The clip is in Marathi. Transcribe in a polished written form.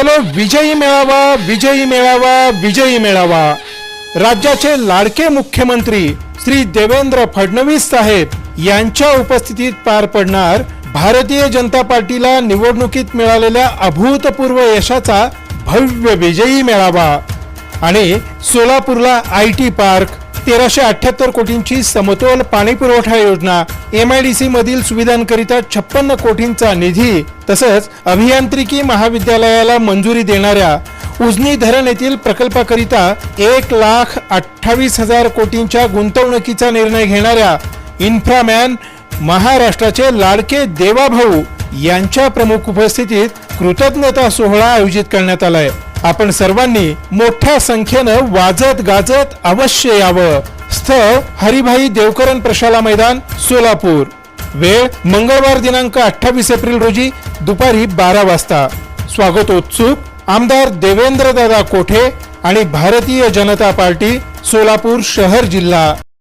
चलो विजयी मेळावा, विजयी मेळावा, विजयी मेळावा। राज्याचे लाडके मुख्यमंत्री श्री देवेंद्र फडणवीस साहेब यांच्या उपस्थितीत पार पडणार भारतीय जनता पार्टीला निवडणुकीत मिळालेल्या अभूतपूर्व यशाचा भव्य विजयी मेळावा। आणि सोलापूरला आयटी पार्क, 1378 कोटींची समतोल पाणी पुरवठा योजना, MIDC मधील सुविधांकरिता 56 कोटींचा निधी, तसंच अभियांत्रिकी महाविद्यालयाला मंजुरी देणाऱ्या उजनी धरण येथील प्रकल्पाकरिता 1,28,000 कोटींच्या गुंतवणुकीचा निर्णय घेणाऱ्या इन्फ्रामॅन महाराष्ट्राचे लाडके देवाभाऊ यांच्या प्रमुख उपस्थितीत कृतज्ञता सोहळा आयोजित करण्यात आलाय। आपण सर्वांनी मोठ्या संख्येनं वाजत गाजत अवश्य यावं। स्थळ हरिभाई देवकरण प्रशाला मैदान, सोलापूर। वेळ मंगळवार दिनांक 28 एप्रिल रोजी दुपारी 12 वाजता। स्वागतोत्सुक आमदार देवेंद्रदादा कोठे आणि भारतीय जनता पार्टी, सोलापूर शहर जिल्हा।